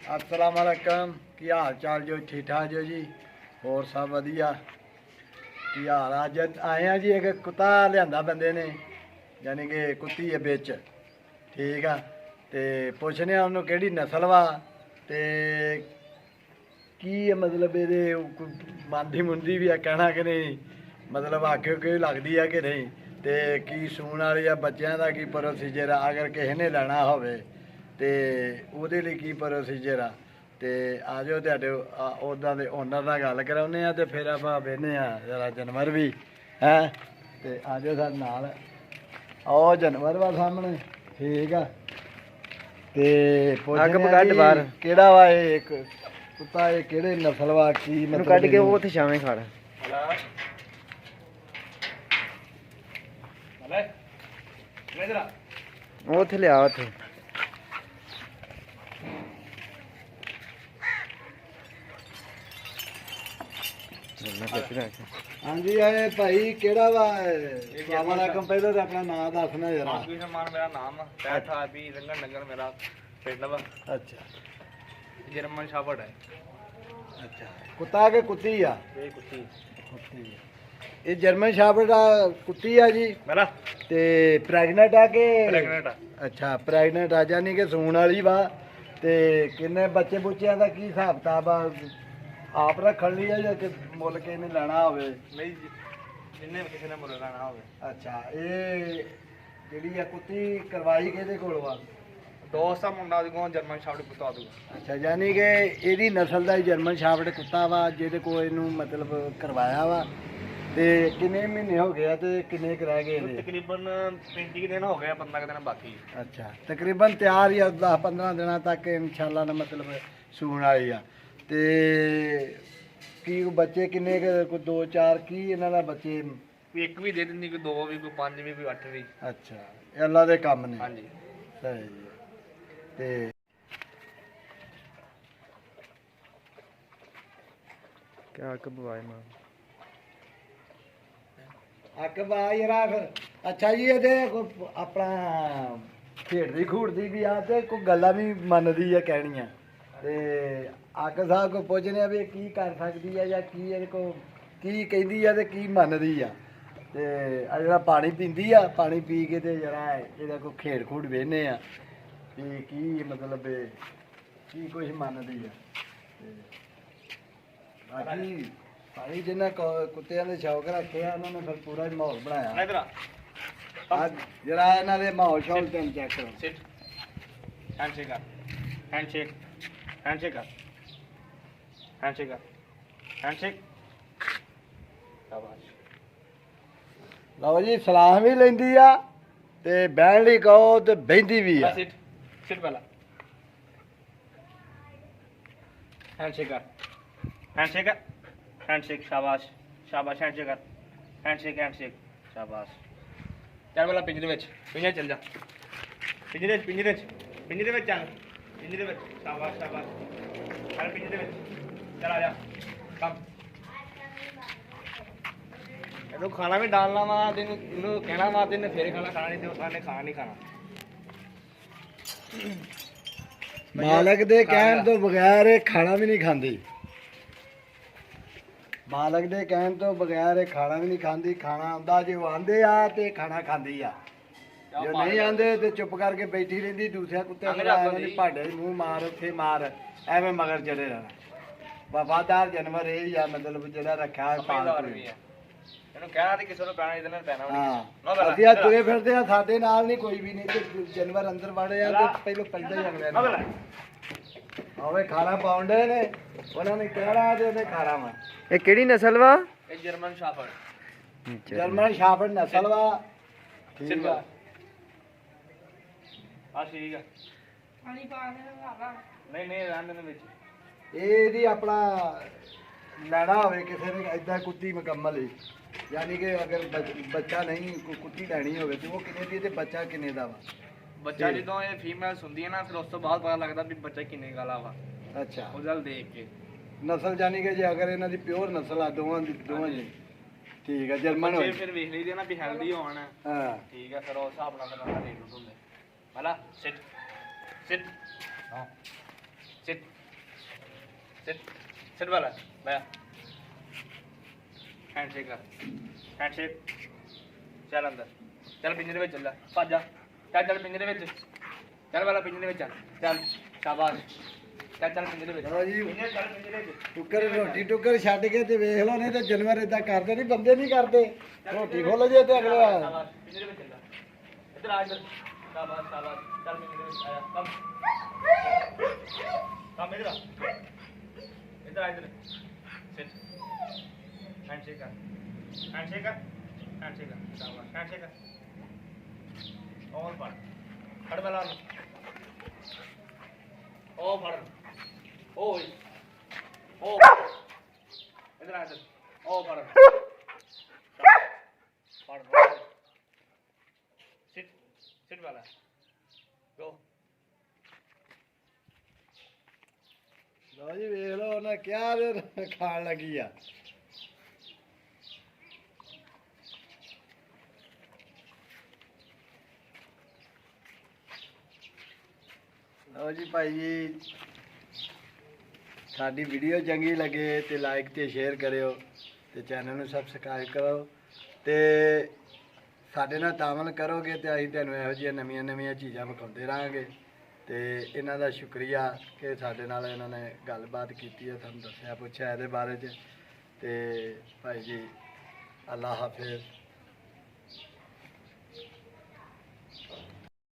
अस्सलाम वालेकुम। की हाल चाल जो? ठीक ठाक जो जी? होर सब वधिया? की हाल? अज आए हैं जी, एक कुत्ता लिया बंदे ने, यानी कि कुत्ती है बिच, ठीक है। तो पुछने उन्होंने केड़ी नस्ल वा, ते की मतलब ये मांदी मुंदी भी है कहना कि नहीं, मतलब आखिर कोई लगती है कि नहीं, तो की सून वाली है, बच्चों का की प्रोसीजर है, अगर किसी ने लेना हो तो ਉਹਦੇ ਲਈ ਕੀ ਪ੍ਰੋਸੀਜਰ ਆ। ਤੇ ਆ ਜਾਓ ਤੁਹਾਡੇ ਉੱਦਾਂ ਦੇ ਓਨਰ ਨਾਲ ਗੱਲ ਕਰਾਉਂਦੇ ਆ, ਤੇ ਫਿਰ ਆਪਾਂ ਵੇਖਦੇ ਆ ਜਰਾ ਜਾਨਵਰ ਵੀ ਹੈ। ਤੇ ਆ ਜਾਓ ਸਾਡੇ ਨਾਲ, ਉਹ ਜਾਨਵਰ ਵਾ ਸਾਹਮਣੇ, ਠੀਕ ਆ। ਤੇ ਪੁੱਛਦੇ ਆ ਕਿਹੜਾ ਵਾ ਇਹ ਕੁੱਤਾ, ਇਹ ਕਿਹੜੇ ਨਸਲ ਵਾ, ਕੀ ਮਤਲਬ ਕੱਢ ਕੇ ਉਹ ਉੱਥੇ ਛਾਵੇਂ ਖੜ ਉਹ ਉੱਥੇ ਲਿਆ ਉੱਥੇ। हाँ जी, ये भाई केड़ा वा? अस्सलाम वालेकुम। पहले तो अपना नाम दसना जरा। मेरा नाम है रंगन नगर, मेरा पिंड वा। अच्छा, जर्मन शाफर्ड है। अच्छा, कुत्ता के कुत्ती आ? ये कुत्ती ये जर्मन शाफर्ड कुत्ती है जी मेरा। ते प्रेगनेंट है के? प्रेगनेंट है। अच्छा, प्रेगनेंट आ, यानी कि सून वाली वा। ते किन्ने बच्चे बुच्चियां दा की हिसाब किताब आ? आप रखण ली है या कि मुल के नहीं लेना होवे? नहीं, जिन्ने किसी ने मुल लेना होवे। अच्छा, ये जेडी है कुत्ती करवाई किहदे कोल वा? दोस्त मुंडा को जर्मन शाफर्ड कुत्ता दूगा। अच्छा, यानी कि ਇਹਦੀ ਨਸਲ ਦਾ ਜਰਮਨ ਸ਼ਾਫਰਡ ਕੁੱਤਾ ਵਾ, ਜਿਹਦੇ ਕੋਲ ਇਹਨੂੰ ਮਤਲਬ ਕਰਵਾਇਆ ਵਾ। ਤੇ ਕਿੰਨੇ ਮਹੀਨੇ ਹੋ ਗਏ ਆ ਤੇ ਕਿੰਨੇ ਕੁ ਰਹਿ ਗਏ ਇਹਦੇ? ਤਕਰੀਬਨ 35 ਦਿਨ ਹੋ ਗਏ, 15 ਦਿਨ ਬਾਕੀ। ਅੱਛਾ, ਤਕਰੀਬਨ ਤਿਆਰ ਹੀ ਆ, 10-15 ਦਿਨਾਂ ਤੱਕ ਇਨਸ਼ਾਅੱਲਾ ਨਾ ਮਤਲਬ ਸੂਣ ਵਾਲੀ ਆ। ਤੇ ਕੀ ਬੱਚੇ ਕਿੰਨੇ ਕੋਈ 2-4 ਕੀ ਇਹਨਾਂ ਦਾ ਬੱਚੇ? ਇੱਕ ਵੀ ਦੇ ਦਿੰਦੀ, ਕੋਈ 2 ਵੀ, ਕੋਈ 5 ਵੀ, ਕੋਈ 8 ਵੀ। ਅੱਛਾ, ਇਹ ਅੱਲਾ ਦੇ ਕੰਮ ਨੇ। ਹਾਂਜੀ, ਸਹੀ ਜੀ। ਤੇ ਕਿਆ ਕਬਵਾਏ ਮਾਂ ਅਕਬਾ ਯਾਰ। ਅੱਛਾ ਜੀ, ਇਹਦੇ ਕੋਈ ਆਪਣਾ ਖੇਡਦੀ ਖੂਡਦੀ ਵੀ ਆ ਤੇ ਕੋਈ ਗੱਲਾਂ ਵੀ ਮੰਨਦੀ ਆ ਕਹਿਣੀਆਂ। ਤੇ ਅੱਕ ਸਾਹਿਬ ਕੋ ਪੁੱਛਦੇ ਆ ਵੀ ਕੀ ਕਰ ਸਕਦੀ ਆ, ਜਾਂ ਕੀ ਇਹਦੇ ਕੋ ਕੀ ਕਹਿੰਦੀ ਆ ਤੇ ਕੀ ਮੰਨਦੀ ਆ। ਤੇ ਆ ਜਿਹੜਾ ਪਾਣੀ ਪੀਂਦੀ ਆ, ਪਾਣੀ ਪੀ ਕੇ ਤੇ ਜਰਾ ਇਹਦਾ ਕੋਈ ਖੇਡ ਖੂਡ ਵੇਖਦੇ ਆ ਵੀ ਕੀ ਮਤਲਬ ਕੀ ਕੁਛ ਮੰਨਦੀ ਆ। ਤੇ ਬਾਕੀ ਭਾਈ ਜਿਨ੍ਹਾਂ ਕੁੱਤਿਆਂ ਦੇ ਸ਼ੌਕ ਰੱਖੇ ਆ, ਉਹਨਾਂ ਨੇ ਫਿਰ ਪੂਰਾ ਹੀ ਮਾਹੌਲ ਬਣਾਇਆ। ਇਧਰ ਆ ਜਰਾ ਇਹਨਾਂ ਦੇ ਮਾਹੌਲ ਸ਼ੌਲ ਤੇ ਚੈੱਕ ਕਰੋ। ਸਿਟ, ਹੈਂਡਸ਼ੇਕ ਕਰ, ਹੈਂਡਸ਼ੇਕ, ਹੈਂਡਸ਼ੇਕ ਕਰ, ਹੈਂਡਸ਼ੇਕ ਕਰ, ਹੈਂਡਸ਼ੇਕ। ਸ਼ਾਬਾਸ਼। ਲਓ ਜੀ, ਸਲਾਮ ਵੀ ਲੈਂਦੀ ਆ ਤੇ ਬਹਿਣ ਲਈ ਕਹੋ ਤੇ ਬਹਿੰਦੀ ਵੀ ਆ। ਸਿਟ, ਸਿਟ ਪਹਿਲਾਂ, ਹੈਂਡਸ਼ੇਕ ਕਰ, ਹੈਂਡਸ਼ੇਕ ਕਰ, हैंडशेक। शाबाश शाबाश, हैंडशेक कर, हैंडशेक, हैंडशेक, शाबाश। चल वाला पिंजरे में, पिंजरे चल जा, पिंजरे पिंजरे पिंजरे में चल, पिंजरे में। शाबाश शाबाश, चल पिंजरे में, चल आ जा, कम। ਇਹਨੂੰ ਖਾਣਾ ਵੀ ਡਾਲਣਾ ਵਾ, ਤੈਨੂੰ ਇਹਨੂੰ ਕਹਿਣਾ ਵਾ ਤੈਨੂੰ ਫੇਰ ਖਾਣਾ, ਖਾਣਾ ਨਹੀਂ ਤੇ ਉਹਨੇ ਖਾਣਾ ਨਹੀਂ ਖਾਣਾ। ਮਾਲਕ ਦੇ ਕਹਿਣ ਤੋਂ ਬਗੈਰ ਇਹ ਖਾਣਾ ਵੀ ਨਹੀਂ ਖਾਂਦੀ। ਮਾਲਕ ਦੇ ਕਹਿਣ ਤੋਂ ਬਗੈਰ ਇਹ ਖਾਣਾ ਵੀ ਨਹੀਂ ਖਾਂਦੀ। ਖਾਣਾ ਆਉਂਦਾ ਜੇ ਉਹ ਆਂਦੇ ਆ ਤੇ ਖਾਣਾ ਖਾਂਦੀ ਆ, ਜੇ ਨਹੀਂ ਆਂਦੇ ਤੇ ਚੁੱਪ ਕਰਕੇ ਬੈਠੀ ਰਹਿੰਦੀ। ਦੂਸਰਿਆਂ ਕੁੱਤੇ ਭਾਂਡੇ ਮੂੰਹ ਮਾਰ, ਉੱਥੇ ਮਾਰ, ਐਵੇਂ ਮਗਰ ਚੜੇ ਰਹਿਣਾ। ਵਫਾਦਾਰ ਜਾਨਵਰ ਇਹ ਹੀ ਆ, ਮਤਲਬ ਜਿਹੜਾ ਰੱਖਿਆ ਪਾਲਤੂ। ਇਹਨੂੰ ਕਹਿਣਾ ਤੇ ਕਿਸੇ ਨੂੰ ਪੈਣਾ, ਇਹਦੇ ਨਾਲ ਪੈਣਾ ਹਾਂ। ਅਸੀਂ ਆ ਤੁਰੇ ਫਿਰਦੇ ਆ, ਸਾਡੇ ਨਾਲ ਨਹੀਂ ਕੋਈ ਵੀ ਨਹੀਂ, ਤੇ ਜਾਨਵਰ ਅੰਦਰ ਵੜੇ ਆ ਤੇ ਪਹਿਲੋਂ ਪੈਂਦਾ ਹੀ ਅਗਲੇ ਨਾਲ ਆਵੇ ਖਾਣਾ ਪਾਉਂਦੇ ਨੇ, ਉਹਨਾਂ ਨੇ ਕਹਿਣਾ ਤੇ ਉਹਨੇ ਖਾਣਾ ਵਾ। ਇਹ ਕਿਹੜੀ ਨਸਲ ਵਾ? ਇਹ ਜਰਮਨ ਸ਼ਾਫਰਡ। ਜਰਮਨ ਸ਼ਾਫਰਡ ਨਸਲ ਵਾ, ਠੀਕ ਆ। ਆ ਠੀਕ ਆ, ਪਾਣੀ ਪਾ ਦੇ। ਨਹੀਂ ਨਹੀਂ, ਰਹਿਣ ਦੇ ਵਿੱਚ। ਇਹਦੀ ਆਪਣਾ ਲੈਣਾ ਹੋਵੇ ਕਿਸੇ ਨੇ ਏਦਾਂ ਕੁੱਤੀ ਮੁਕੰਮਲ ਹੀ, ਯਾਨੀ ਕਿ ਅਗਰ ਬੱਚਾ ਨਹੀਂ ਕੋਈ ਕੁੱਤੀ ਲੈਣੀ ਹੋਵੇ ਤੇ ਉਹ ਕਿੰਨੇ ਦੀ ਤੇ ਬੱਚਾ ਕਿੰਨੇ ਦਾ ਵਾ? ਬੱਚਾ ਜਦੋਂ ਇਹ ਫੀਮੇਲ ਹੁੰਦੀ ਹੈ ਨਾ, ਫਿਰ ਉਸ ਤੋਂ ਬਾਅਦ ਪਤਾ ਲੱਗਦਾ ਵੀ ਬੱਚਾ ਕਿੰਨੇ ਕਾਲਾ ਵਾ। ਅੱਛਾ, ਉਹ ਜਲ ਦੇਖ ਕੇ ਨਸਲ, ਜਾਨੀ ਕਿ ਜੇ ਅਗਰ ਇਹਨਾਂ ਦੀ ਪਿਓਰ ਨਸਲ ਆ ਦੋਵਾਂ ਦੀ ਠੀਕ ਆ। ਜਰਮਨ ਹੋਏ ਫਿਰ ਵੇਖ ਲਈਦੇ ਨਾ ਵੀ ਹੈਲਦੀ ਹੋਣ। ਹਾਂ, ਠੀਕ ਆ, ਫਿਰ ਉਸ ਹਿਸਾਬ ਨਾਲ ਰੇਟ ਹੁੰਦੇ। ਮਲਾ ਸਿਟ ਸਿਟ, ਹਾਂ सिट सिट सिट वाला भैया हैंडशेक कर हैंडशेक चल अंदर चल पिंजरे में चल जा भज जा चल चल पिंजरे में चल वाला पिंजरे में चल चल शाबाश चल चल पिंजरे में ਚਲੋ ਜੀ पिंजरे चल पिंजरे में ਟੁੱਕਰ ਰੋਟੀ ਟੁੱਕਰ ਛੱਡ ਕੇ ਤੇ ਵੇਖ ਲਓ ਨਹੀਂ ਤੇ ਜਾਨਵਰ ਇਦਾਂ ਕਰਦੇ ਨਹੀਂ ਬੰਦੇ ਨਹੀਂ ਕਰਦੇ ਰੋਟੀ ਖੋਲ ਜੇ ਤੇ ਅਗਲੇ शाबाश पिंजरे में चल जा इधर आ इधर शाबाश शाबाश चल पिंजरे में आया कम कम इधर आ इधर आ इधर सिट हैंडशेक कर हैंडशेक कर हैंडशेक कर शाबाश हैंडशेक कर और पढ़ पढ़ वाला ओ पढ़ ओ ओ इधर आ इधर ओ पढ़ पढ़ सिट सिट वाला गो ਲਓ ਜੀ ਵੇਖ ਲਓ ਉਹਨੇ ਕਿਹਾ ਤੇ ਖਾਣ ਲੱਗੀ ਆ ਲਓ ਜੀ ਭਾਈ ਜੀ ਸਾਡੀ ਵੀਡੀਓ ਚੰਗੀ ਲੱਗੇ ਤੇ ਲਾਈਕ ਤੇ ਸ਼ੇਅਰ ਕਰਿਓ ਤੇ ਚੈਨਲ ਨੂੰ ਸਬਸਕ੍ਰਾਈਬ ਕਰੋ ਤੇ ਸਾਡੇ ਨਾਲ ਤਾਮਲ ਕਰੋਗੇ ਤੇ ਅਸੀਂ ਤੁਹਾਨੂੰ ਇਹੋ ਜਿਹੀਆਂ ਨਵੀਆਂ ਨਵੀਆਂ ਚੀਜ਼ਾਂ ਵਿਖਾਉਂਦੇ ਰਹਾਂਗੇ ਤੇ ਇਹਨਾਂ ਦਾ ਸ਼ੁਕਰੀਆ ਕਿ ਸਾਡੇ ਨਾਲ ਇਹਨਾਂ ਨੇ ਗੱਲਬਾਤ ਕੀਤੀ ਹੈ ਤੁਹਾਨੂੰ ਦੱਸਿਆ ਪੁੱਛਿਆ ਇਹਦੇ ਬਾਰੇ 'ਚ ਤੇ ਭਾਈ ਜੀ ਅੱਲਾ ਹਾਫਿਜ਼